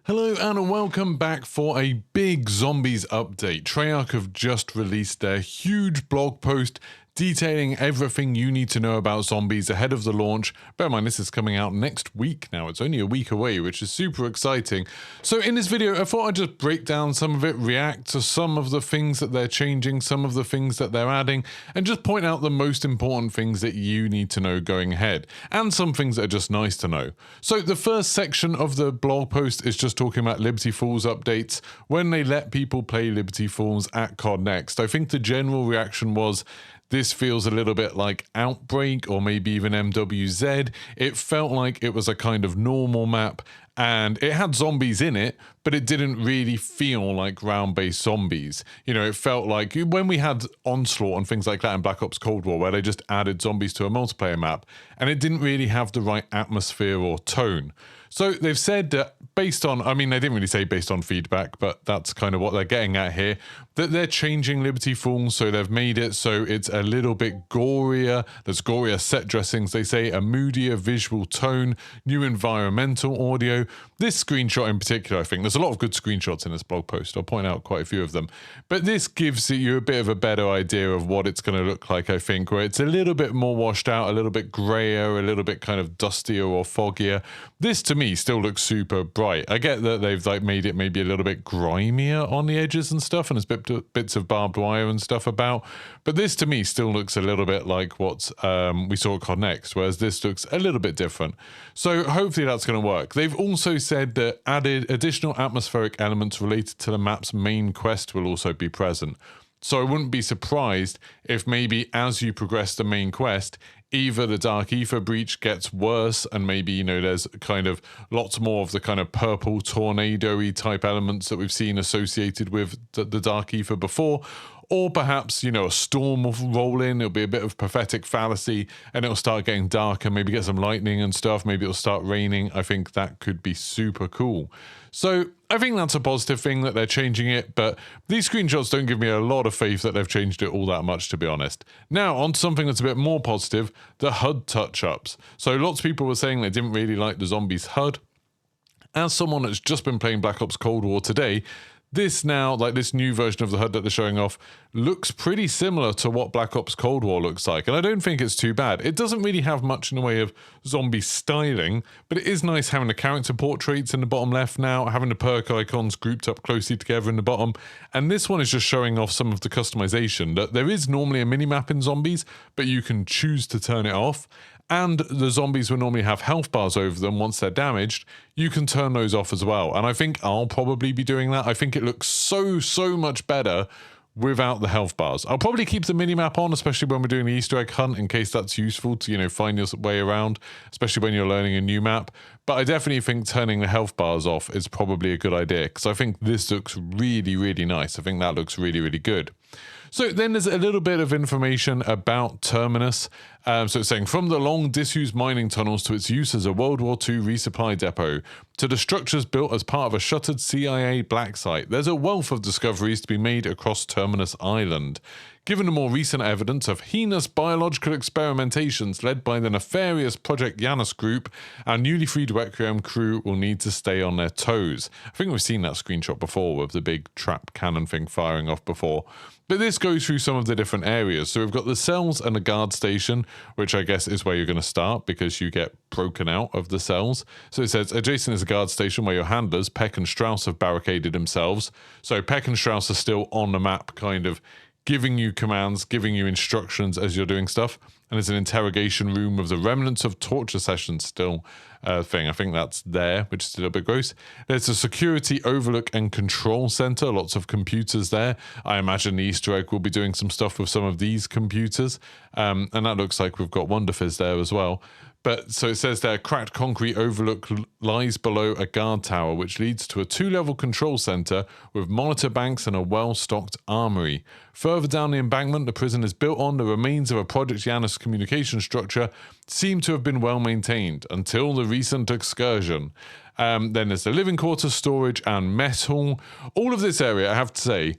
Hello and welcome back for a big zombies update. Treyarch have just released their huge blog post detailing everything you need to know about zombies ahead of the launch. Bear in mind, this is coming out next week now. It's only a week away, which is super exciting. So in this video, I thought I'd just break down some of it, react to some of the things that they're changing, some of the things that they're adding, and just point out the most important things that you need to know going ahead, and some things that are just nice to know. So the first section of the blog post is just talking about Liberty Falls updates. When they let people play Liberty Falls at COD Next, I think the general reaction was, this feels a little bit like Outbreak or maybe even MWZ. It felt like it was a kind of normal map and it had zombies in it, but it didn't really feel like round-based zombies. You know, it felt like when we had Onslaught and things like that in Black Ops Cold War, where they just added zombies to a multiplayer map, and it didn't really have the right atmosphere or tone. So they've said that based on, I mean, they didn't really say based on feedback, but that's kind of what they're getting at here, that they're changing Liberty Falls, so they've made it so it's a little bit gorier. There's gorier set dressings, they say, a moodier visual tone, new environmental audio. This screenshot in particular, I think, there's a lot of good screenshots in this blog post. I'll point out quite a few of them. But this gives you a bit of a better idea of what it's going to look like, I think, where it's a little bit more washed out, a little bit grayer, a little bit kind of dustier or foggier. This, to me, still looks super bright. I get that they've like made it maybe a little bit grimier on the edges and stuff, and there's bits of barbed wire and stuff about, but this to me still looks a little bit like what we saw at COD Next, whereas this looks a little bit different. So hopefully that's going to work. They've also said that added additional atmospheric elements related to the map's main quest will also be present. So I wouldn't be surprised if maybe as you progress the main quest, either the Dark Ether breach gets worse and maybe, you know, there's kind of lots more of the kind of purple tornado-y type elements that we've seen associated with the Dark Ether before, or perhaps, you know, a storm will roll in, it'll be a bit of prophetic fallacy, and it'll start getting dark and maybe get some lightning and stuff, maybe it'll start raining. I think that could be super cool. So I think that's a positive thing that they're changing it, but these screenshots don't give me a lot of faith that they've changed it all that much, to be honest. Now, on to something that's a bit more positive, the HUD touch-ups. So lots of people were saying they didn't really like the zombies HUD. As someone that's just been playing Black Ops Cold War today, this now, like this new version of the HUD that they're showing off, looks pretty similar to what Black Ops Cold War looks like, and I don't think it's too bad. It doesn't really have much in the way of zombie styling, but it is nice having the character portraits in the bottom left now, having the perk icons grouped up closely together in the bottom, and this one is just showing off some of the customization. That there is normally a mini-map in zombies, but you can choose to turn it off. And the zombies will normally have health bars over them once they're damaged. You can turn those off as well. And I think I'll probably be doing that. I think it looks so much better without the health bars. I'll probably keep the mini-map on, especially when we're doing the Easter egg hunt, in case that's useful to, you know, find your way around, especially when you're learning a new map. But I definitely think turning the health bars off is probably a good idea, because I think this looks really nice. I think that looks really good. So then there's a little bit of information about Terminus. So it's saying, from the long disused mining tunnels to its use as a World War II resupply depot, to the structures built as part of a shuttered CIA black site, there's a wealth of discoveries to be made across Terminus Island. Given the more recent evidence of heinous biological experimentations led by the nefarious Project Janus group, our newly freed Requiem crew will need to stay on their toes. I think we've seen that screenshot before with the big trap cannon thing firing off before. But this goes through some of the different areas. So we've got the cells and the guard station, which I guess is where you're going to start because you get broken out of the cells. So it says, adjacent is a guard station where your handlers, Peck and Strauss, have barricaded themselves. So Peck and Strauss are still on the map, kind of giving you commands, giving you instructions as you're doing stuff. And there's an interrogation room with the remnants of torture sessions still thing. I think that's there, which is a little bit gross. There's a security overlook and control center, lots of computers there. I imagine the Easter egg will be doing some stuff with some of these computers. And that looks like we've got Wonderfizz there as well. But so it says there, cracked concrete overlook lies below a guard tower, which leads to a 2-level control center with monitor banks and a well-stocked armory. Further down the embankment the prison is built on, the remains of a Project Janus communication structure seem to have been well maintained until the recent excursion. Then there's the living quarters, storage, and mess hall. All of this area, I have to say,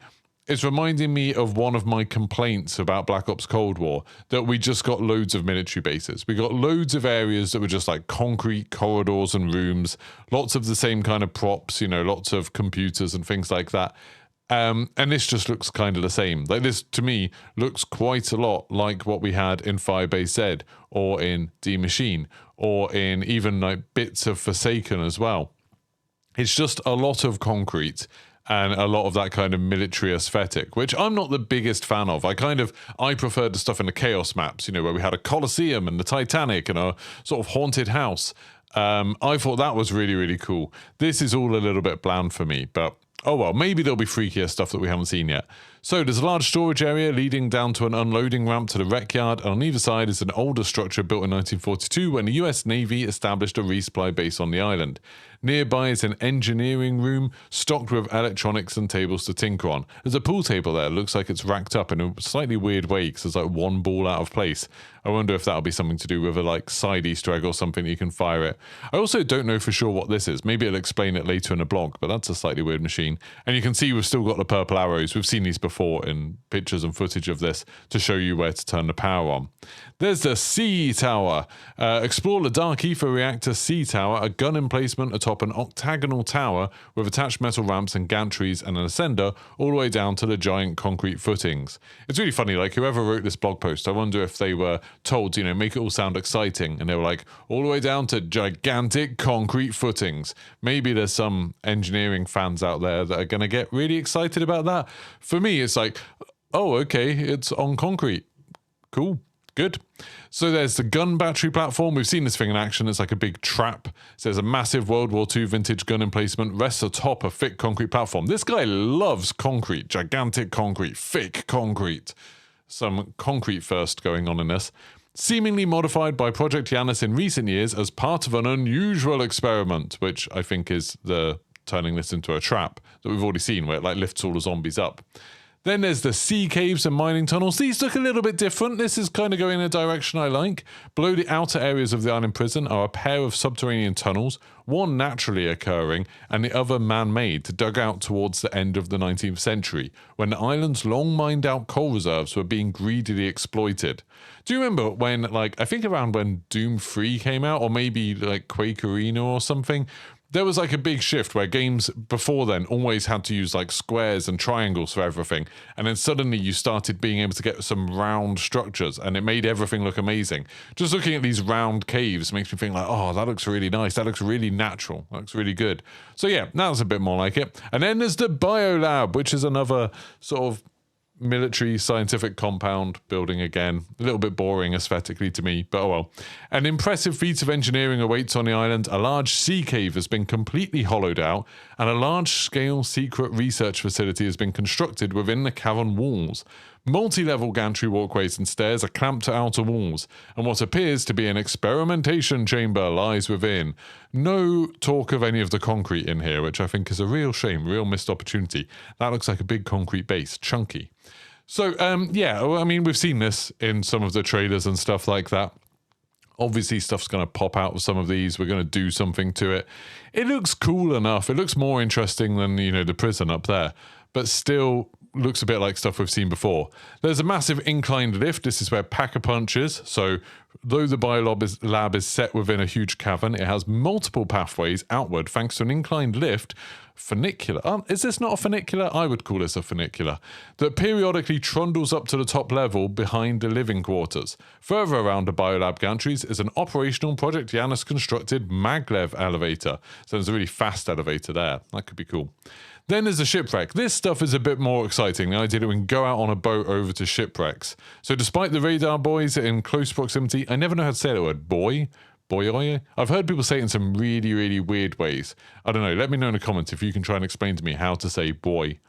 it's reminding me of one of my complaints about Black Ops Cold War, that we just got loads of military bases. We got loads of areas that were just like concrete corridors and rooms, lots of the same kind of props, you know, lots of computers and things like that. And this just looks kind of the same. Like, this, to me, looks quite a lot like what we had in Firebase Z, or in D Machine, or in even like bits of Forsaken as well. It's just a lot of concrete and a lot of that kind of military aesthetic, which I'm not the biggest fan of. I prefer the stuff in the Chaos maps, you know, where we had a Colosseum and the Titanic and a sort of haunted house. I thought that was really, really cool. This is all a little bit bland for me, but oh well, maybe there'll be freakier stuff that we haven't seen yet. So there's a large storage area leading down to an unloading ramp to the wreck yard, and on either side is an older structure built in 1942 when the US Navy established a resupply base on the island. Nearby is an engineering room stocked with electronics and tables to tinker on. There's a pool table there. It looks like it's racked up in a slightly weird way because there's like one ball out of place. I wonder if that'll be something to do with a like side Easter egg or something that you can fire it. I also don't know for sure what this is. Maybe it'll explain it later in a blog, but that's a slightly weird machine. And you can see we've still got the purple arrows. We've seen these before in pictures and footage of this to show you where to turn the power on. There's the C Tower. Explore the Dark Ether Reactor C Tower, a gun emplacement atop an octagonal tower with attached metal ramps and gantries and an ascender all the way down to the giant concrete footings. It's really funny, like whoever wrote this blog post, I wonder if they were told, you know, make it all sound exciting, and they were like, all the way down to gigantic concrete footings. Maybe there's some engineering fans out there that are going to get really excited about that. For me, it's like, oh, okay, it's on concrete. Cool. Good. So there's the gun battery platform. We've seen this thing in action. It's like a big trap. So there's a massive World War II vintage gun emplacement, rests atop a thick concrete platform. This guy loves concrete, gigantic concrete, thick concrete. Some concrete first going on in this. Seemingly modified by Project Janus in recent years as part of an unusual experiment, which I think is the turning this into a trap that we've already seen, where it like lifts all the zombies up. Then there's the sea caves and mining tunnels. These look a little bit different. This is kind of going in a direction I like. Below the outer areas of the island prison are a pair of subterranean tunnels, one naturally occurring and the other man-made, dug out towards the end of the 19th century, when the island's long mined out coal reserves were being greedily exploited. Do you remember when, like, I think around when Doom 3 came out, or maybe like Quake Arena or something, there was like a big shift where games before then always had to use like squares and triangles for everything. And then suddenly you started being able to get some round structures and it made everything look amazing. Just looking at these round caves makes me think like, oh, that looks really nice. That looks really natural. That looks really good. So yeah, that's a bit more like it. And then there's the Biolab, which is another sort of military scientific compound building again. A little bit boring aesthetically to me, but oh well. An impressive feat of engineering awaits on the island. A large sea cave has been completely hollowed out, and a large-scale secret research facility has been constructed within the cavern walls. Multi-level gantry walkways and stairs are clamped to outer walls, and what appears to be an experimentation chamber lies within. No talk of any of the concrete in here, which I think is a real shame, real missed opportunity. That looks like a big concrete base, chunky. So, yeah, I mean, we've seen this in some of the trailers and stuff like that. Obviously, stuff's going to pop out of some of these. We're going to do something to it. It looks cool enough. It looks more interesting than, you know, the prison up there, but still looks a bit like stuff we've seen before. There's a massive inclined lift. This is where Pack-a-Punch is. So though the Biolab is set within a huge cavern, it has multiple pathways outward thanks to an inclined lift. Funicular. Is this not a funicular? I would call this a funicular. That periodically trundles up to the top level behind the living quarters. Further around the Biolab gantries is an operational Project Janus constructed maglev elevator. So there's a really fast elevator there. That could be cool. Then there's the Shipwreck. This stuff is a bit more exciting. The idea that we can go out on a boat over to shipwrecks. So despite the radar buoys in close proximity, I never know how to say that word. Boy? I've heard people say it in some really, really weird ways. I don't know. Let me know in the comments if you can try and explain to me how to say boy.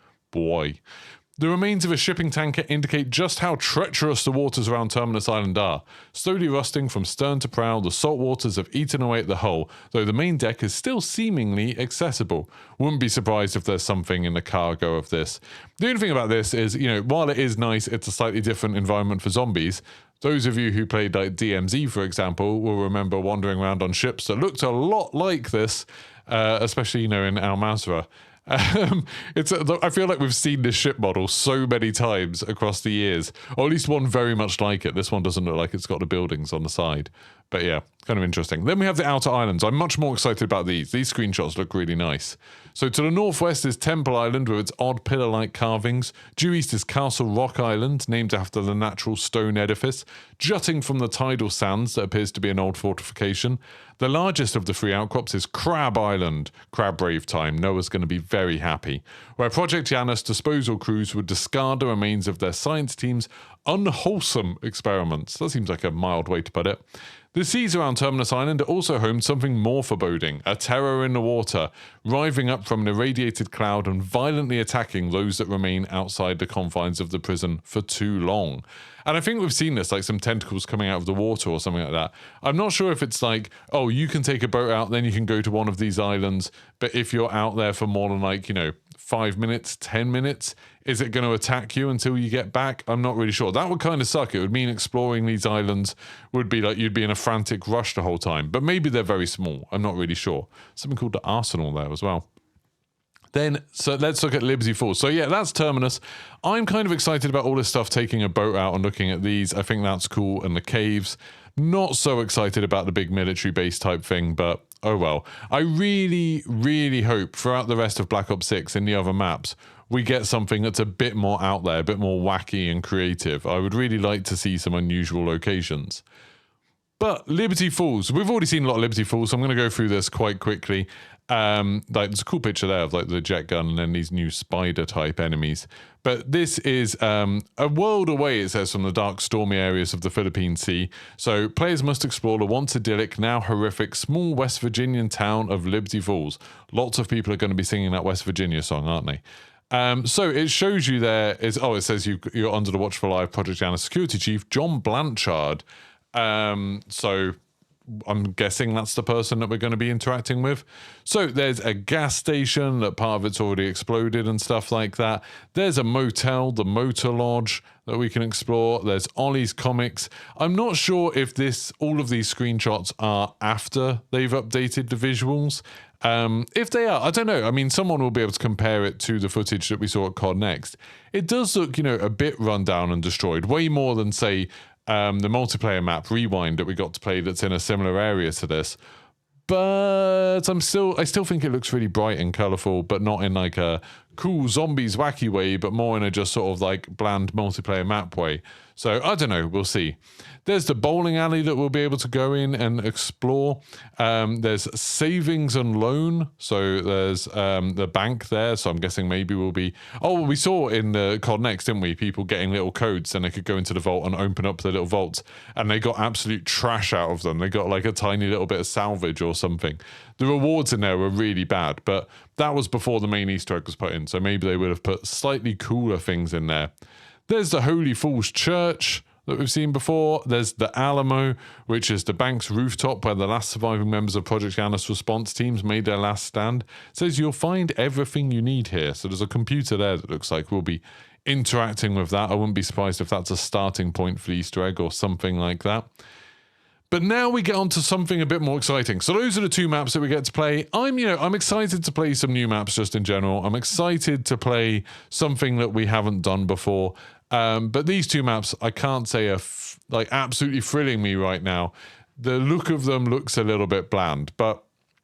The remains of a shipping tanker indicate just how treacherous the waters around Terminus Island are. Slowly rusting from stern to prow, the salt waters have eaten away at the hull, though the main deck is still seemingly accessible. Wouldn't be surprised if there's something in the cargo of this. The only thing about this is, you know, while it is nice, it's a slightly different environment for zombies. Those of you who played like DMZ, for example, will remember wandering around on ships that looked a lot like this, especially, you know, in Al Mazrah. I feel like we've seen this ship model so many times across the years, or at least one very much like it. This one doesn't look like it's got the buildings on the side. But yeah, kind of interesting. Then we have the outer islands. I'm much more excited about these. These screenshots look really nice. So to the northwest is Temple Island with its odd pillar-like carvings. Due east is Castle Rock Island, named after the natural stone edifice, jutting from the tidal sands that appears to be an old fortification. The largest of the three outcrops is Crab Island. Crab Rave time. Noah's going to be very happy. Where Project Janus disposal crews would discard the remains of their science team's unwholesome experiments. That seems like a mild way to put it. The seas around Terminus Island are also home to something more foreboding, a terror in the water, rising up from an irradiated cloud and violently attacking those that remain outside the confines of the prison for too long. And I think we've seen this, like some tentacles coming out of the water or something like that. I'm not sure if it's like, oh, you can take a boat out, then you can go to one of these islands, but if you're out there for more than 5 minutes, 10 minutes, is it going to attack you until you get back? I'm not really sure. That would kind of suck. It would mean exploring these islands would be like you'd be in a frantic rush the whole time. But maybe they're very small. I'm not really sure. Something called the Arsenal there as well. So let's look at Liberty Falls. So yeah, that's Terminus. I'm kind of excited about all this stuff, taking a boat out and looking at these. I think that's cool. And the caves. Not so excited about the big military base type thing, but oh well. I really, really hope throughout the rest of Black Ops 6 and the other maps, we get something that's a bit more out there, a bit more wacky and creative. I would really like to see some unusual locations. But Liberty Falls, we've already seen a lot of Liberty Falls, so I'm going to go through this quite quickly. There's a cool picture there of like the jet gun and then these new spider type enemies. But this is a world away, it says, from the dark, stormy areas of the Philippine Sea. So players must explore the once idyllic, now horrific, small West Virginian town of Liberty Falls. Lots of people are going to be singing that West Virginia song, aren't they? So it shows you there is, it says you're under the watchful eye of Project Janus security chief John Blanchard. So I'm guessing that's the person that we're going to be interacting with. So there's a gas station that part of it's already exploded and stuff like that. There's a motel, the Motor Lodge, that we can explore. There's Ollie's Comics. I'm not sure if all of these screenshots are after they've updated the visuals. If they are, I don't know. I mean, someone will be able to compare it to the footage that we saw at COD Next. It does look, a bit run down and destroyed, way more than, say, the multiplayer map Rewind that we got to play that's in a similar area to this. But I still think it looks really bright and colourful, but not in like a cool zombies wacky way, but more in a just sort of like bland multiplayer map way. So I don't know, we'll see. There's the bowling alley that we'll be able to go in and explore. There's savings and loan. So there's the bank there. So I'm guessing maybe we'll be... Oh, we saw in the COD Next, didn't we? People getting little codes and they could go into the vault and open up the little vaults. And they got absolute trash out of them. They got like a tiny little bit of salvage or something. The rewards in there were really bad, but that was before the main Easter egg was put in. So maybe they would have put slightly cooler things in there. There's the Holy Falls Church that we've seen before. There's the Alamo, which is the bank's rooftop where the last surviving members of Project Janus response teams made their last stand. It says you'll find everything you need here. So there's a computer there that looks like we'll be interacting with that. I wouldn't be surprised if that's a starting point for the Easter egg or something like that. But now we get on to something a bit more exciting. So those are the two maps that we get to play. I'm excited to play some new maps just in general. I'm excited to play something that we haven't done before. But these two maps, I can't say are absolutely thrilling me right now. The look of them looks a little bit bland, but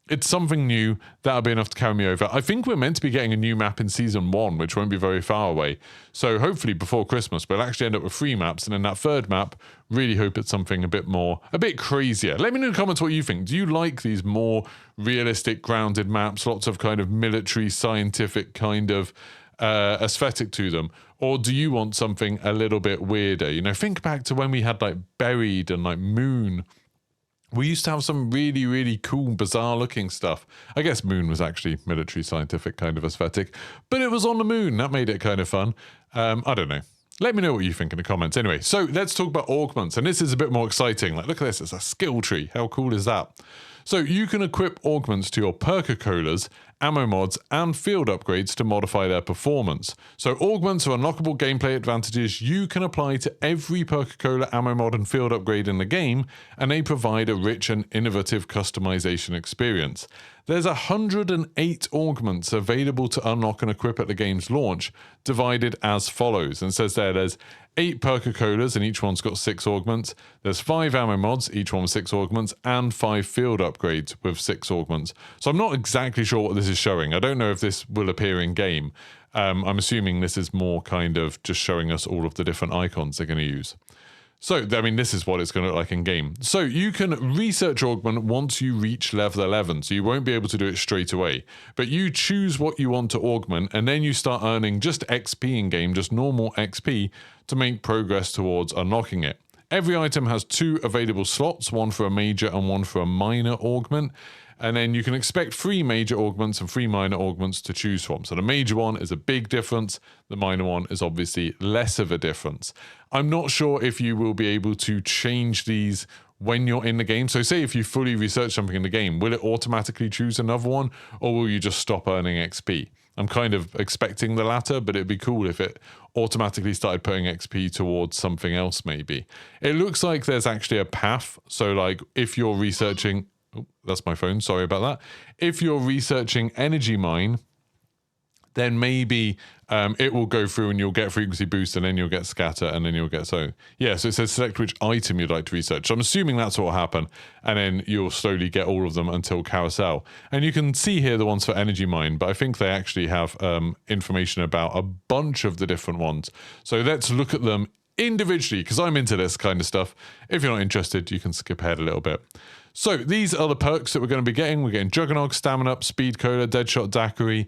it's something new. That'll be enough to carry me over. I think we're meant to be getting a new map in Season 1, which won't be very far away. So hopefully before Christmas, we'll actually end up with 3 maps. And then that third map, really hope it's something a bit crazier. Let me know in the comments what you think. Do you like these more realistic, grounded maps? Lots of kind of military, scientific kind of aesthetic to them, or do you want something a little bit weirder? Think back to when we had like Buried and like Moon. We used to have some really, really cool, bizarre looking stuff. I guess Moon was actually military, scientific kind of aesthetic, but it was on the moon. That made it kind of fun. I don't know. Let me know what you think in the comments. Anyway, so let's talk about Augments, and this is a bit more exciting. Like, look at this, it's a skill tree. How cool is that? So you can equip Augments to your Perk-a-Colas ammo mods, and field upgrades to modify their performance. So augments are unlockable gameplay advantages you can apply to every Coca-Cola ammo mod and field upgrade in the game, and they provide a rich and innovative customization experience. There's 108 augments available to unlock and equip at the game's launch, divided as follows. And it says there's 8 Coca-Colas, and each one's got 6 augments. There's 5 ammo mods, each one with 6 augments, and 5 field upgrades with 6 augments. So I'm not exactly sure what this is showing. I don't know if this will appear in game. I'm assuming this is more kind of just showing us all of the different icons they're going to use. So, I mean, this is what it's going to look like in game. So you can research Augment once you reach level 11, so you won't be able to do it straight away. But you choose what you want to augment, and then you start earning just XP in game, just normal XP, to make progress towards unlocking it. Every item has 2 available slots, one for a major and one for a minor augment. And then you can expect 3 major augments and 3 minor augments to choose from. So the major one is a big difference. The minor one is obviously less of a difference. I'm not sure if you will be able to change these when you're in the game. So say if you fully research something in the game, will it automatically choose another one, or will you just stop earning XP? I'm kind of expecting the latter, but it'd be cool if it automatically started putting XP towards something else maybe. It looks like there's actually a path. So like if you're researching... Oh, that's my phone. Sorry about that. If you're researching energy mine, then maybe it will go through and you'll get frequency boost, and then you'll get scatter, and then you'll get so. Yeah, so it says select which item you'd like to research. So I'm assuming that's what will happen, and then you'll slowly get all of them until carousel. And you can see here the ones for energy mine, but I think they actually have information about a bunch of the different ones. So let's look at them individually, because I'm into this kind of stuff. If you're not interested, you can skip ahead a little bit. So these are the perks that we're going to be getting. We're getting Juggernog, Stamina Up, Speed Cola, Deadshot Daiquiri,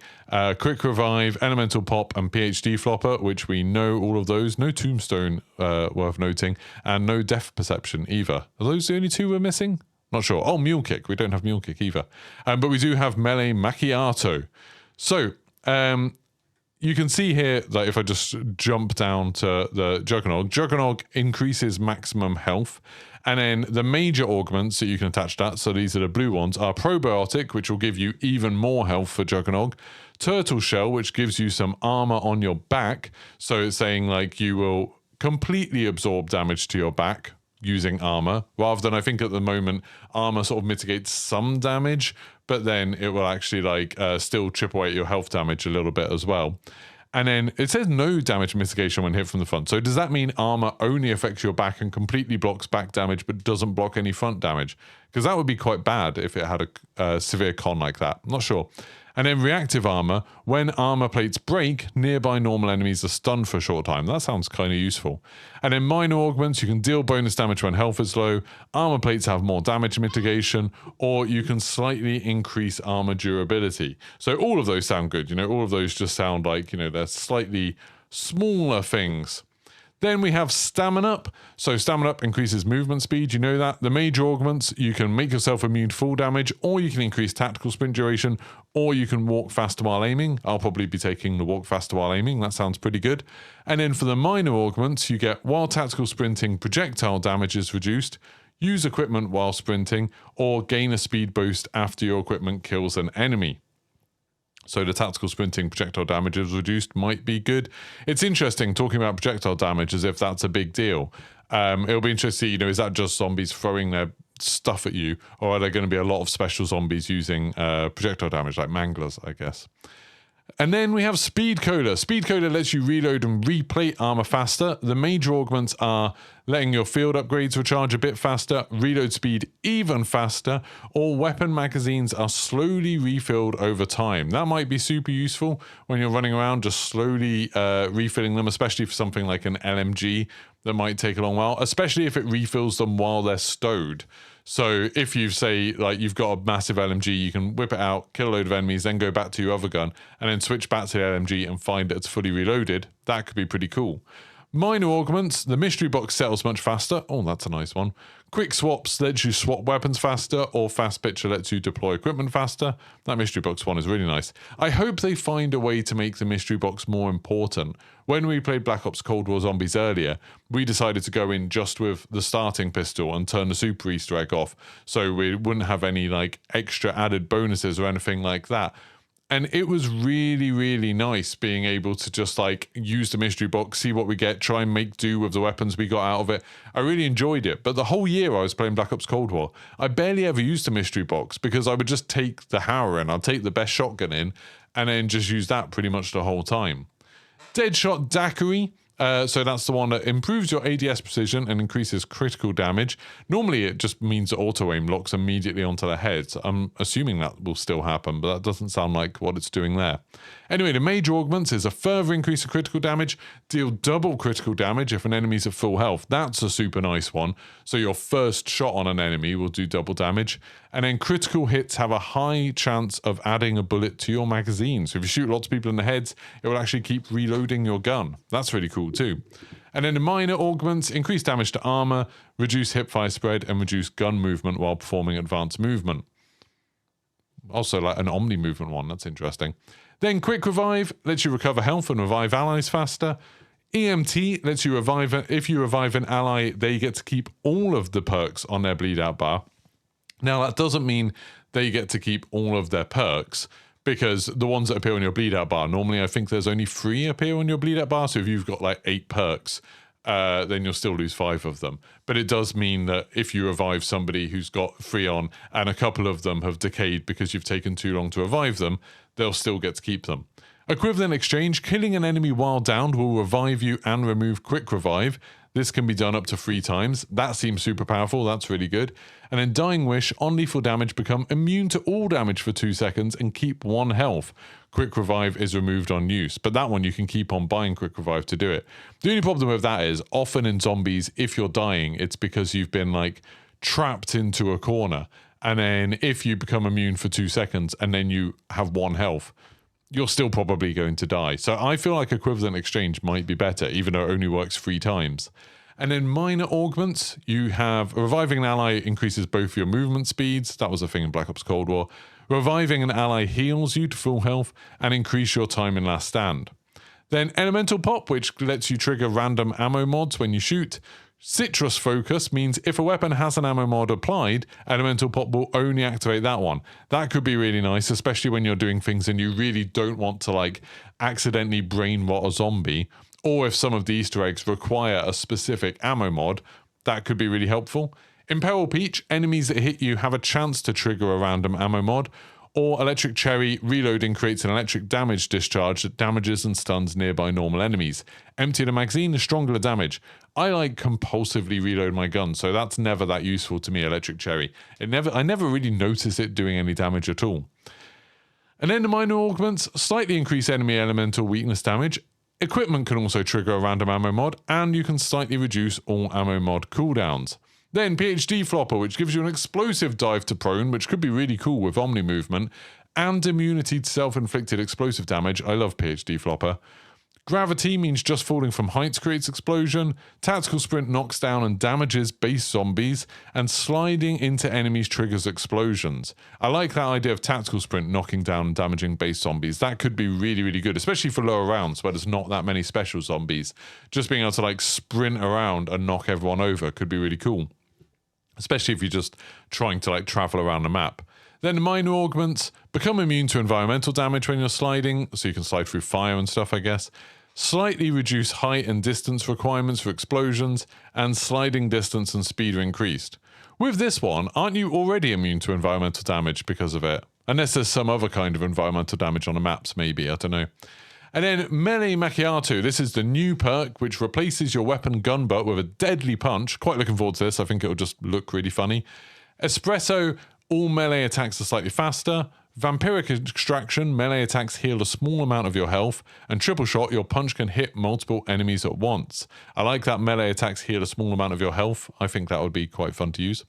Quick Revive, Elemental Pop, and PhD Flopper, which we know all of those. No Tombstone worth noting, and no Death Perception either. Are those the only 2 we're missing? Not sure. Oh, Mule Kick. We don't have Mule Kick either. But we do have Melee Macchiato. So you can see here that if I just jump down to the Juggernog increases maximum health. And then the major augments that you can attach to that, so these are the blue ones, are Probiotic, which will give you even more health for Juggernog. Turtle Shell, which gives you some armor on your back. So it's saying like you will completely absorb damage to your back using armor, rather than I think at the moment armor sort of mitigates some damage, but then it will actually like still chip away at your health damage a little bit as well. And then it says no damage mitigation when hit from the front. So does that mean armor only affects your back and completely blocks back damage but doesn't block any front damage? Because that would be quite bad if it had a severe con like that. I'm not sure. And then reactive armor, when armor plates break, nearby normal enemies are stunned for a short time. That sounds kind of useful. And then minor augments, you can deal bonus damage when health is low. Armor plates have more damage mitigation, or you can slightly increase armor durability. So all of those sound good. You know, all of those just sound like, you know, they're slightly smaller things. Then we have Stamina Up. So Stamina Up increases movement speed, you know that. The major augments, you can make yourself immune to full damage, or you can increase tactical sprint duration, or you can walk faster while aiming. I'll probably be taking the walk faster while aiming. That sounds pretty good. And then for the minor augments, you get while tactical sprinting, projectile damage is reduced, use equipment while sprinting, or gain a speed boost after your equipment kills an enemy. So the tactical sprinting projectile damage is reduced might be good. It's interesting talking about projectile damage as if that's a big deal. It'll be interesting, you know, is that just zombies throwing their stuff at you, or are there going to be a lot of special zombies using projectile damage, like manglers, I guess? And then we have Speed Cola. Speed Cola lets you reload and replate armor faster. The major augments are letting your field upgrades recharge a bit faster, reload speed even faster, or weapon magazines are slowly refilled over time. That might be super useful when you're running around, just slowly refilling them, especially for something like an LMG that might take a long while, especially if it refills them while they're stowed. So if you say, like, you've got a massive LMG, you can whip it out, kill a load of enemies, then go back to your other gun, and then switch back to the LMG and find that it's fully reloaded. That could be pretty cool. Minor augments, the mystery box settles much faster. Oh, that's a nice one. Quick swaps lets you swap weapons faster, or fast pitcher lets you deploy equipment faster. That mystery box one is really nice. I hope they find a way to make the mystery box more important. When we played Black Ops Cold War Zombies earlier, we decided to go in just with the starting pistol and turn the super Easter egg off, so we wouldn't have any like extra added bonuses or anything like that. And it was really, really nice being able to just like use the mystery box, see what we get, try and make do with the weapons we got out of it. I really enjoyed it. But the whole year I was playing Black Ops Cold War, I barely ever used the mystery box because I would just take the Harrow in, I'd take the best shotgun in, and then just use that pretty much the whole time. Deadshot Daiquiri. So that's the one that improves your ADS precision and increases critical damage. Normally it just means that auto-aim locks immediately onto the heads. I'm assuming that will still happen, but that doesn't sound like what it's doing there. Anyway, the major augments is a further increase of critical damage, deal double critical damage if an enemy's at full health. That's a super nice one. So your first shot on an enemy will do double damage. And then critical hits have a high chance of adding a bullet to your magazine. So if you shoot lots of people in the heads, it will actually keep reloading your gun. That's really cool too. And then the minor augments, increase damage to armor, reduce hipfire spread, and reduce gun movement while performing advanced movement. Also like an omni movement one, that's interesting. Then quick revive lets you recover health and revive allies faster. EMT lets you revive, if you revive an ally, they get to keep all of the perks on their bleed out bar. Now that doesn't mean they get to keep all of their perks, because the ones that appear on your bleed out bar, normally I think there's only 3 appear on your bleed out bar. So if you've got like 8 perks, then you'll still lose 5 of them. But it does mean that if you revive somebody who's got 3 on and a couple of them have decayed because you've taken too long to revive them, they'll still get to keep them. Equivalent exchange, killing an enemy while downed will revive you and remove quick revive. This can be done up to 3 times. That seems super powerful. That's really good. And then Dying Wish, on lethal damage, become immune to all damage for 2 seconds and keep 1 health. Quick Revive is removed on use, but that one you can keep on buying Quick Revive to do it. The only problem with that is often in zombies, if you're dying, it's because you've been like trapped into a corner. And then if you become immune for 2 seconds and then you have 1 health, you're still probably going to die. So I feel like equivalent exchange might be better, even though it only works 3 times. And then minor augments, you have reviving an ally increases both your movement speeds. That was a thing in Black Ops Cold War. Reviving an ally heals you to full health and increase your time in last stand. Then elemental pop, which lets you trigger random ammo mods when you shoot. Citrus focus means if a weapon has an ammo mod applied, elemental pop will only activate that one. That could be really nice, especially when you're doing things and you really don't want to like accidentally brain rot a zombie, or if some of the Easter eggs require a specific ammo mod, that could be really helpful. Imperil Peach, enemies that hit you have a chance to trigger a random ammo mod. Or Electric Cherry, reloading creates an electric damage discharge that damages and stuns nearby normal enemies. Empty the magazine, stronger the damage. I like compulsively reload my gun, so that's never that useful to me, Electric Cherry. I never really notice it doing any damage at all. And then the minor augments, slightly increase enemy elemental weakness damage. Equipment can also trigger a random ammo mod, and you can slightly reduce all ammo mod cooldowns. Then PhD Flopper, which gives you an explosive dive to prone, which could be really cool with Omni movement, and immunity to self-inflicted explosive damage. I love PhD Flopper. Gravity means just falling from heights creates explosion. Tactical Sprint knocks down and damages base zombies, and sliding into enemies triggers explosions. I like that idea of Tactical Sprint knocking down and damaging base zombies. That could be really, really good, especially for lower rounds where there's not that many special zombies. Just being able to like sprint around and knock everyone over could be really cool, especially if you're just trying to like travel around the map. Then minor augments, become immune to environmental damage when you're sliding, so you can slide through fire and stuff, I guess. Slightly reduce height and distance requirements for explosions, and sliding distance and speed are increased. With this one, aren't you already immune to environmental damage because of it? Unless there's some other kind of environmental damage on the maps, maybe, I don't know. And then Melee Macchiato, this is the new perk which replaces your weapon gun butt with a deadly punch. Quite looking forward to this, I think it'll just look really funny. Espresso, all melee attacks are slightly faster. Vampiric Extraction, melee attacks heal a small amount of your health. And Triple Shot, your punch can hit multiple enemies at once. I like that melee attacks heal a small amount of your health. I think that would be quite fun to use.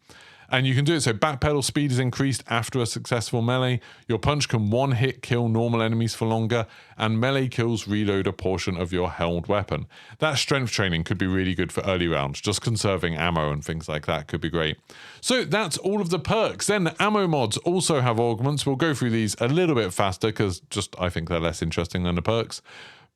And you can do it so backpedal speed is increased after a successful melee. Your punch can one-hit kill normal enemies for longer, and melee kills reload a portion of your held weapon. That strength training could be really good for early rounds. Just conserving ammo and things like that could be great. So that's all of the perks. Then the ammo mods also have augments. We'll go through these a little bit faster because just I think they're less interesting than the perks.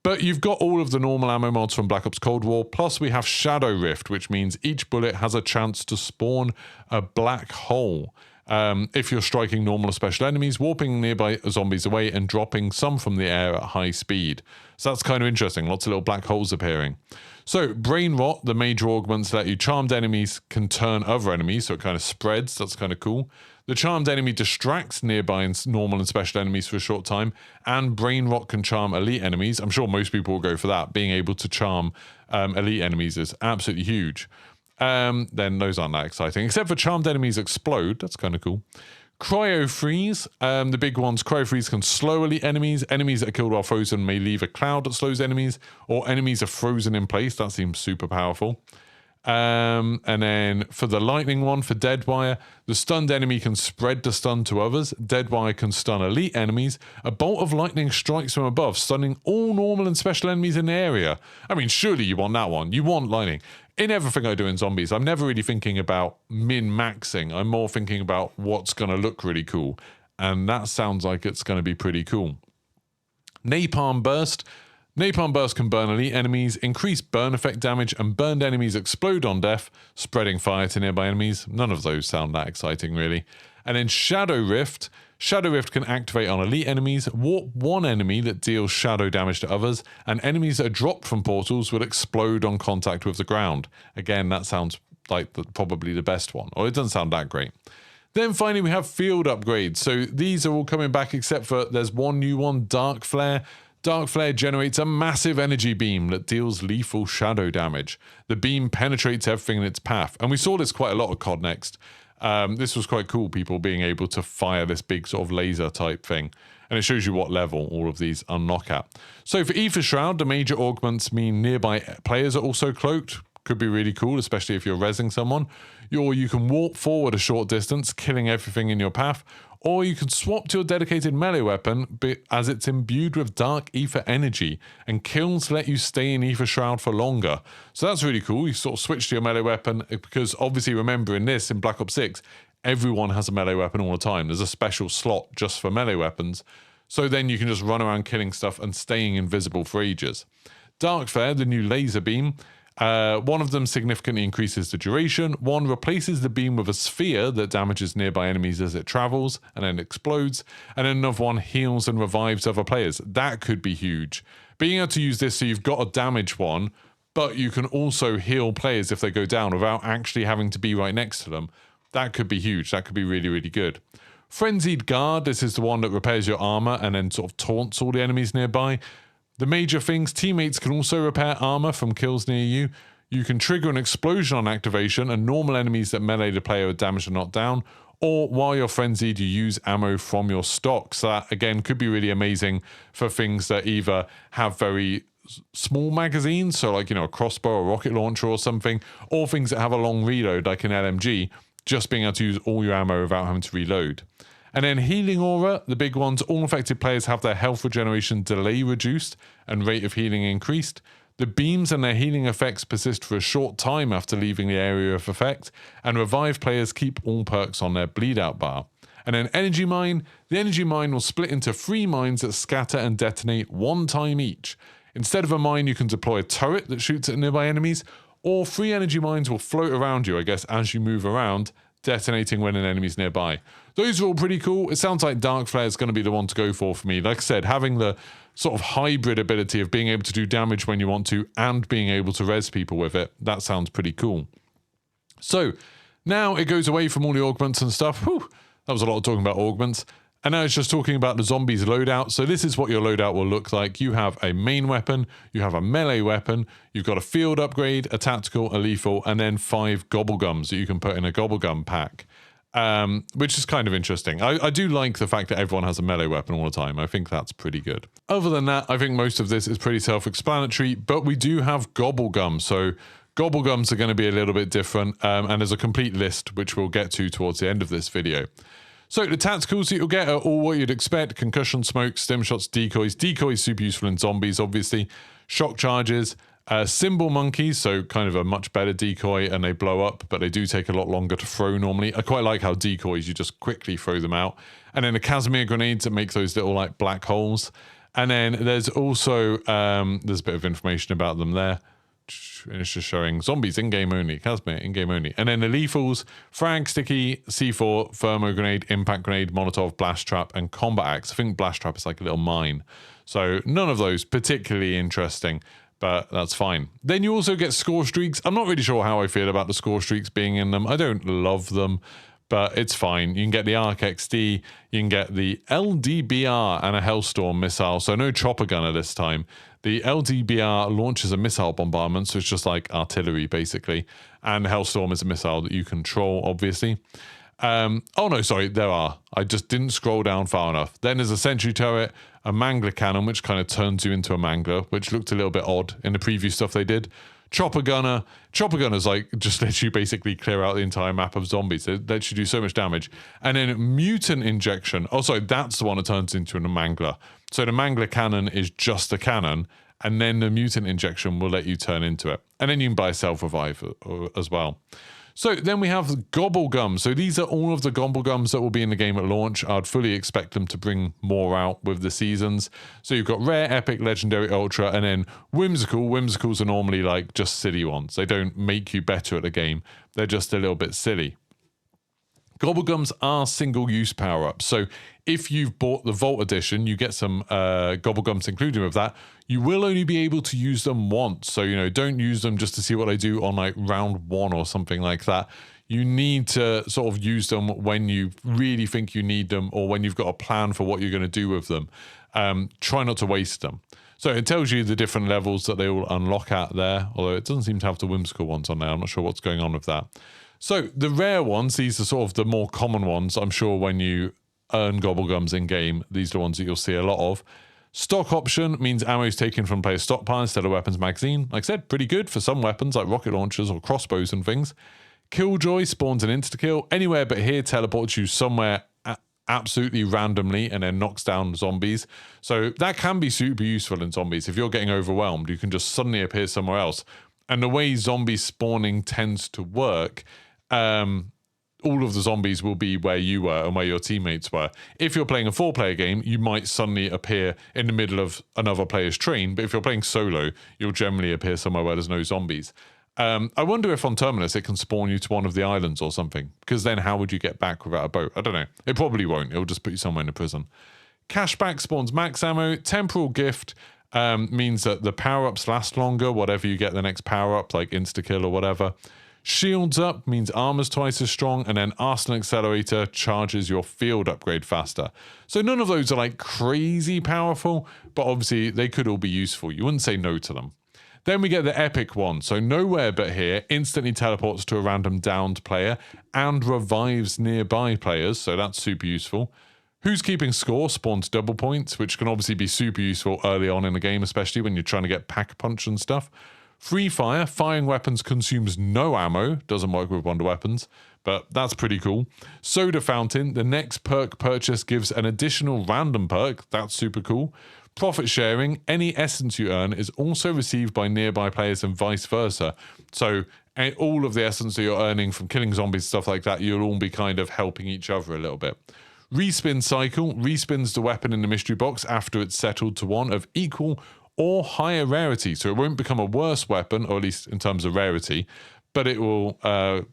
But you've got all of the normal ammo mods from Black Ops Cold War, plus we have Shadow Rift, which means each bullet has a chance to spawn a black hole. If you're striking normal or special enemies, warping nearby zombies away and dropping some from the air at high speed. So that's kind of interesting. Lots of little black holes appearing. So Brain Rot, the major augments let you charmed enemies can turn other enemies, so it kind of spreads. That's kind of cool. The charmed enemy distracts nearby and normal and special enemies for a short time, and Brain Rot can charm elite enemies. I'm sure most people will go for that. Being able to charm elite enemies is absolutely huge. Then those aren't that exciting, except for charmed enemies explode. That's kind of cool. Cryo Freeze, the big ones. Cryo Freeze can slow elite enemies. Enemies that are killed while frozen may leave a cloud that slows enemies, or enemies are frozen in place. That seems super powerful. And then for the lightning one, for Deadwire, the stunned enemy can spread the stun to others. Deadwire can stun elite enemies. A bolt of lightning strikes from above, stunning all normal and special enemies in the area. I mean, surely you want that one. You want lightning. In everything I do in zombies, I'm never really thinking about min-maxing. I'm more thinking about what's going to look really cool. And that sounds like it's going to be pretty cool. Napalm Burst. Napalm Burst can burn elite enemies, increase burn effect damage, and burned enemies explode on death, spreading fire to nearby enemies. None of those sound that exciting, really. And then Shadow Rift. Shadow Rift can activate on elite enemies, warp one enemy that deals shadow damage to others, and enemies that are dropped from portals will explode on contact with the ground. Again, that sounds like probably the best one, or it doesn't sound that great. Then finally we have field upgrades. So these are all coming back except for there's one new one, Dark Flare. Dark Flare generates a massive energy beam that deals lethal shadow damage. The beam penetrates everything in its path. And we saw this quite a lot at COD Next. This was quite cool, people being able to fire this big sort of laser type thing. And it shows you what level all of these unlock at. So for Aether Shroud, the major augments mean nearby players are also cloaked. Could be really cool, especially if you're rezzing someone. Or you can warp forward a short distance, killing everything in your path. Or you can swap to your dedicated melee weapon as it's imbued with dark ether energy, and kills let you stay in Aether Shroud for longer. So that's really cool. You sort of switch to your melee weapon because obviously remember in Black Ops 6, everyone has a melee weapon all the time. There's a special slot just for melee weapons. So then you can just run around killing stuff and staying invisible for ages. Dark Flare, the new laser beam. One of them significantly increases the duration. One replaces the beam with a sphere that damages nearby enemies as it travels and then explodes. And then another one heals and revives other players. That could be huge. Being able to use this so you've got a damage one, but you can also heal players if they go down without actually having to be right next to them. That could be huge. That could be really, really good. Frenzied Guard, this is the one that repairs your armor and then sort of taunts all the enemies nearby. The major things, teammates can also repair armor from kills near you. You can trigger an explosion on activation and normal enemies that melee the player are damaged or knocked down. Or while you're frenzied, you use ammo from your stock. So that, again, could be really amazing for things that either have very small magazines, so like, you know, a crossbow or rocket launcher or something, or things that have a long reload like an LMG, just being able to use all your ammo without having to reload. And then Healing Aura, the big ones, all affected players have their health regeneration delay reduced and rate of healing increased. The beams and their healing effects persist for a short time after leaving the area of effect, and revived players keep all perks on their bleed out bar. And then Energy Mine, the Energy Mine will split into 3 mines that scatter and detonate 1 time each. Instead of a mine, you can deploy a turret that shoots at nearby enemies, or 3 energy mines will float around you, I guess, as you move around, detonating when an enemy's nearby. Those are all pretty cool. It sounds like Dark Flare is going to be the one to go for me. Like I said, having the sort of hybrid ability of being able to do damage when you want to and being able to res people with it, that sounds pretty cool. So now it goes away from all the augments and stuff. Whew, that was a lot of talking about augments. And now it's just talking about the zombies loadout. So this is what your loadout will look like. You have a main weapon, you have a melee weapon, you've got a field upgrade, a tactical, a lethal, and then 5 Gobble Gums that you can put in a Gobble Gum pack, which is kind of interesting. I do like the fact that everyone has a melee weapon all the time. I think that's pretty good. Other than that, I think most of this is pretty self-explanatory, but we do have Gobble Gum. So Gobble Gums are going to be a little bit different, and there's a complete list, which we'll get to towards the end of this video. So the tacticals that you'll get are all what you'd expect. Concussion, smoke, stim shots, decoys. Decoys super useful in zombies, obviously. Shock charges, symbol monkeys, so kind of a much better decoy, and they blow up, but they do take a lot longer to throw normally. I quite like how decoys, you just quickly throw them out. And then the Casimir grenades that make those little like black holes. And then there's also, there's a bit of information about them there. And it's just showing zombies in-game only. Casmate, in-game only. And then the lethals, frag, sticky, C4, thermo grenade, impact grenade, molotov, blast trap, and combat axe. I think blast trap is like a little mine. So none of those particularly interesting, but that's fine. Then you also get Scorestreaks. I'm not really sure how I feel about the Scorestreaks being in them. I don't love them, but it's fine. You can get the Arc XD, you can get the LDBR and a Hellstorm missile, so no chopper gunner this time. The LDBR launches a missile bombardment, so it's just like artillery, basically. And Hellstorm is a missile that you control, obviously. Oh, no, sorry, there are. I just didn't scroll down far enough. Then there's a Sentry Turret, a Mangler Cannon, which kind of turns you into a Mangler, which looked a little bit odd in the preview stuff they did. Chopper Gunner. Chopper Gunner's like, just lets you basically clear out the entire map of zombies. It lets you do so much damage. And then Mutant Injection. Oh, sorry, that's the one that turns into a Mangler. So the Mangler Cannon is just a cannon, and then the Mutant Injection will let you turn into it. And then you can buy Self-Revive as well. So then we have Gobble Gum. So these are all of the Gobble Gums that will be in the game at launch. I'd fully expect them to bring more out with the seasons. So you've got Rare, Epic, Legendary, Ultra, and then Whimsical. Whimsicals are normally like just silly ones. They don't make you better at the game. They're just a little bit silly. Gobble Gums are single-use power-ups. So if you've bought the Vault Edition, you get some Gobble Gums included with that. You will only be able to use them once. So, you know, don't use them just to see what they do on like round 1 or something like that. You need to sort of use them when you really think you need them or when you've got a plan for what you're going to do with them. Try not to waste them. So it tells you the different levels that they will unlock at there, although it doesn't seem to have the whimsical ones on there. I'm not sure what's going on with that. So the rare ones, these are sort of the more common ones. I'm sure when you earn Gobble Gums in-game, these are the ones that you'll see a lot of. Stock option means ammo is taken from player's stockpile instead of weapons magazine. Like I said, pretty good for some weapons like rocket launchers or crossbows and things. Killjoy spawns an insta-kill. Anywhere but here teleports you somewhere absolutely randomly and then knocks down zombies. So that can be super useful in zombies. If you're getting overwhelmed, you can just suddenly appear somewhere else. And the way zombie spawning tends to work, all of the zombies will be where you were and where your teammates were. If you're playing a 4-player game, you might suddenly appear in the middle of another player's train, but if you're playing solo, you'll generally appear somewhere where there's no zombies. I wonder if on Terminus it can spawn you to one of the islands or something, because then how would you get back without a boat? I don't know. It probably won't. It'll just put you somewhere in a prison. Cashback spawns max ammo. Temporal Gift means that the power-ups last longer, whatever you get the next power-up, like insta-kill or whatever. Shields Up means armor's twice as strong, and then Arsenal Accelerator charges your field upgrade faster. So none of those are like crazy powerful, but obviously they could all be useful. You wouldn't say no to them. Then we get the epic one. So nowhere but here instantly teleports to a random downed player and revives nearby players. So that's super useful. Who's Keeping Score spawns double points, which can obviously be super useful early on in the game, especially when you're trying to get pack-a-punch and stuff. Free Fire, firing weapons consumes no ammo, doesn't work with wonder weapons, but that's pretty cool. Soda Fountain, the next perk purchase gives an additional random perk, that's super cool. Profit sharing, any essence you earn is also received by nearby players and vice versa. So all of the essence that you're earning from killing zombies, stuff like that, you'll all be kind of helping each other a little bit. Respin Cycle, respins the weapon in the mystery box after it's settled to one of equal or higher rarity, so it won't become a worse weapon, or at least in terms of rarity, but it will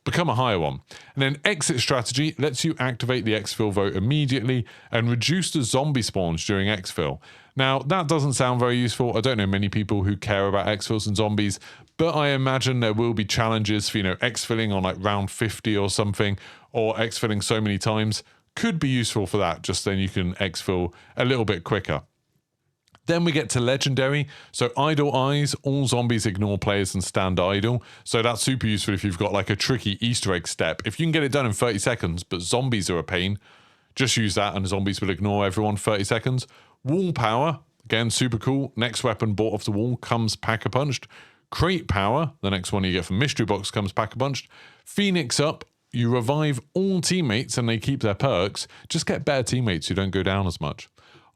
become a higher one. And then Exit Strategy lets you activate the exfil vote immediately and reduce the zombie spawns during exfil. Now, that doesn't sound very useful. I don't know many people who care about exfils and zombies, but I imagine there will be challenges for, exfilling on like round 50 or something, or exfilling so many times. Could be useful for that, just then you can exfil a little bit quicker. Then we get to Legendary. So Idle Eyes, all zombies ignore players and stand idle. So that's super useful if you've got like a tricky Easter egg step. If you can get it done in 30 seconds, but zombies are a pain, just use that and zombies will ignore everyone 30 seconds. Wall Power, again, super cool. Next weapon bought off the wall comes pack-a-punched. Crate Power, the next one you get from Mystery Box comes pack-a-punched. Phoenix Up, you revive all teammates and they keep their perks. Just get better teammates who don't go down as much.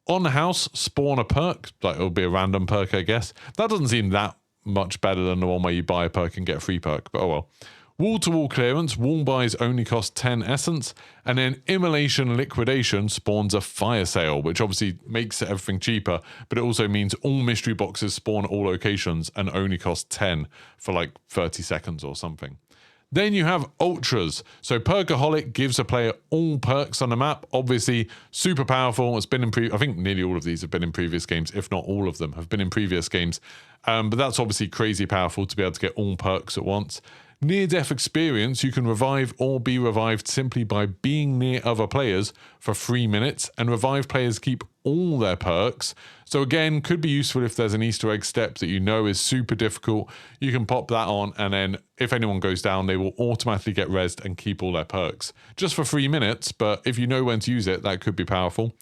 On the house, spawn a perk. Like it'll be a random perk, I guess. That doesn't seem that much better than the one where you buy a perk and get a free perk, but oh well. Wall-to-wall clearance, wall buys only cost 10 essence, and then immolation liquidation spawns a fire sale, which obviously makes everything cheaper, but it also means all mystery boxes spawn at all locations and only cost 10 for like 30 seconds or something. Then you have ultras. So Perkaholic gives a player all perks on the map. Obviously, super powerful. It's been in I think nearly all of these have been in previous games, if not all of them have been in previous games. But that's obviously crazy powerful to be able to get all perks at once. Near-death experience, you can revive or be revived simply by being near other players for 3 minutes, and revived players keep all their perks. So again, could be useful if there's an Easter egg step that you know is super difficult. You can pop that on, and then if anyone goes down, they will automatically get rezzed and keep all their perks. Just for 3 minutes, but if you know when to use it, that could be powerful.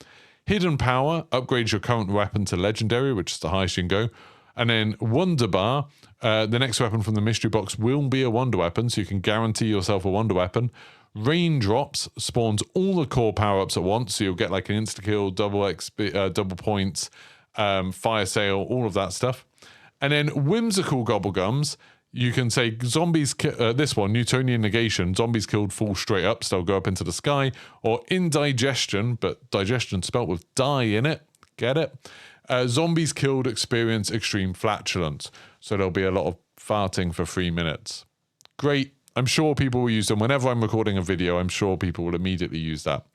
Hidden Power upgrades your current weapon to Legendary, which is the highest you can go. And then Wonder Bar, the next weapon from the mystery box will be a wonder weapon, so you can guarantee yourself a wonder weapon. Raindrops spawns all the core power-ups at once, so you'll get like an insta-kill, double XP, double points, fire sale, all of that stuff. And then Whimsical Gobble Gums, you can say zombies, this one, Newtonian Negation, zombies killed fall straight up, so they'll go up into the sky. Or Indigestion, but digestion spelt with die in it, get it? Zombies killed experience extreme flatulence. So there'll be a lot of farting for 3 minutes. Great. I'm sure people will use them. Whenever I'm recording a video, I'm sure people will immediately use that.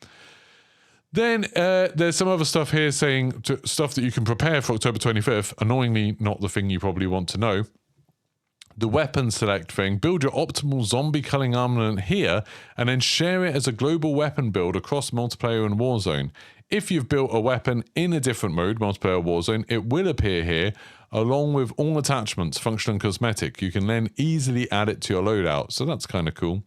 Then there's some other stuff here saying stuff that you can prepare for October 25th. Annoyingly, not the thing you probably want to know. The weapon select thing. Build your optimal zombie culling armament here and then share it as a global weapon build across multiplayer and Warzone. If you've built a weapon in a different mode, multiplayer Warzone, it will appear here along with all attachments, functional and cosmetic. You can then easily add it to your loadout, so that's kind of cool.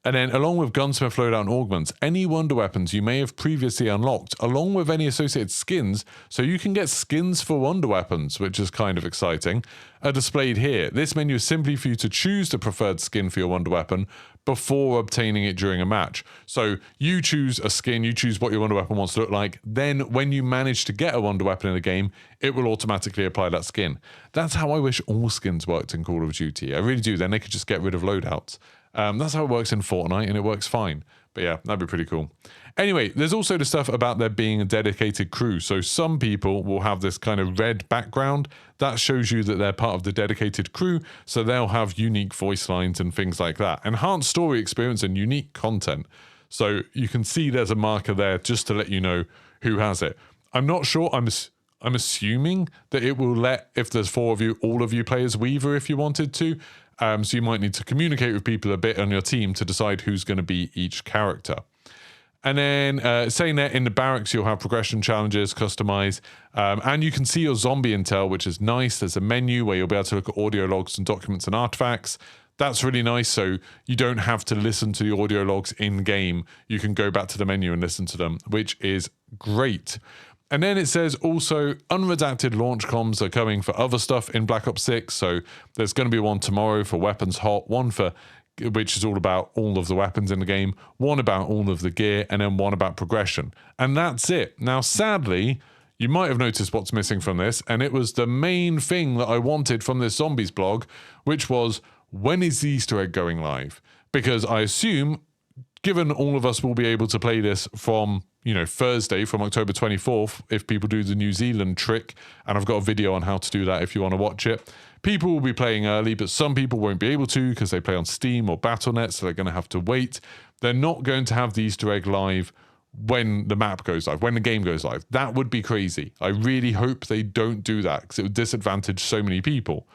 And then along with Gunsmith Loadout and Augments, any wonder weapons you may have previously unlocked, along with any associated skins, so you can get skins for wonder weapons, which is kind of exciting, are displayed here. This menu is simply for you to choose the preferred skin for your wonder weapon before obtaining it during a match. So you choose a skin, you choose what your wonder weapon wants to look like, then when you manage to get a wonder weapon in a game, it will automatically apply that skin. That's how I wish all skins worked in Call of Duty. I really do. Then they could just get rid of loadouts. That's how it works in Fortnite, and it works fine. But yeah, that'd be pretty cool. Anyway, there's also the stuff about there being a dedicated crew. So some people will have this kind of red background. That shows you that they're part of the dedicated crew. So they'll have unique voice lines and things like that. Enhanced story experience and unique content. So you can see there's a marker there just to let you know who has it. I'm not sure. I'm assuming that it will let, if there's 4 of you, all of you play as Weaver if you wanted to. So you might need to communicate with people a bit on your team to decide who's going to be each character. And then saying that in the barracks, you'll have progression challenges, customize, and you can see your zombie intel, which is nice. There's a menu where you'll be able to look at audio logs and documents and artifacts. That's really nice. So you don't have to listen to the audio logs in game. You can go back to the menu and listen to them, which is great. And then it says also unredacted launch comms are coming for other stuff in Black Ops 6. So there's going to be one tomorrow for Weapons Hot, one for which is all about all of the weapons in the game, one about all of the gear, and then one about progression. And that's it. Now, sadly, you might have noticed what's missing from this, and it was the main thing that I wanted from this Zombies blog, which was, when is the Easter egg going live? Because I assume, given all of us will be able to play this from, Thursday, from October 24th, if people do the New Zealand trick, and I've got a video on how to do that if you want to watch it. People will be playing early, but some people won't be able to because they play on Steam or Battle.net, so they're going to have to wait. They're not going to have the Easter egg live when the map goes live, when the game goes live. That would be crazy. I really hope they don't do that because it would disadvantage so many people.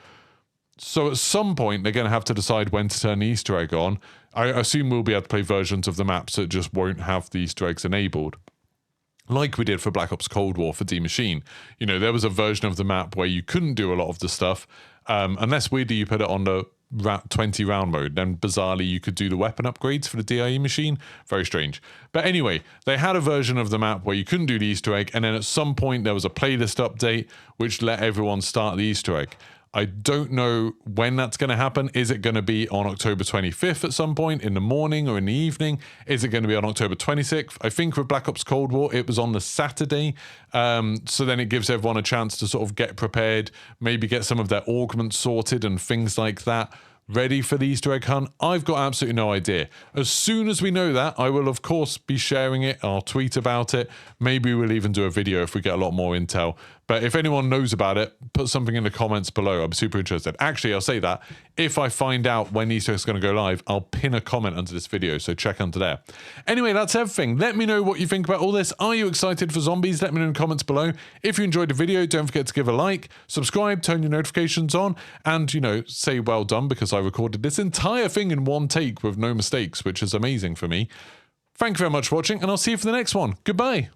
So at some point, they're going to have to decide when to turn the Easter egg on. I assume we'll be able to play versions of the maps that just won't have the Easter eggs enabled. Like we did for Black Ops Cold War for D-Machine. There was a version of the map where you couldn't do a lot of the stuff, unless weirdly you put it on the 20 round mode. Then bizarrely you could do the weapon upgrades for the DIE machine. Very strange. But anyway, they had a version of the map where you couldn't do the Easter egg, and then at some point there was a playlist update which let everyone start the Easter egg. I don't know when that's going to happen. Is it going to be on October 25th at some point in the morning or in the evening? Is it going to be on October 26th? I think with Black Ops Cold War, it was on the Saturday. So then it gives everyone a chance to sort of get prepared, maybe get some of their augments sorted and things like that. ready for the Easter egg hunt? I've got absolutely no idea. As soon as we know that, I will of course be sharing it. I'll tweet about it. Maybe we'll even do a video if we get a lot more intel. But if anyone knows about it, put something in the comments below. I'm super interested. Actually, I'll say that if I find out when Easter is going to go live, I'll pin a comment under this video, so check under there. Anyway, that's everything. Let me know what you think about all this. Are you excited for zombies? Let me know in the comments below. If you enjoyed the video, don't forget to give a like, subscribe, turn your notifications on, and, you know, say well done because I recorded this entire thing in one take with no mistakes, which is amazing for me. Thank you very much for watching, and I'll see you for the next one. Goodbye.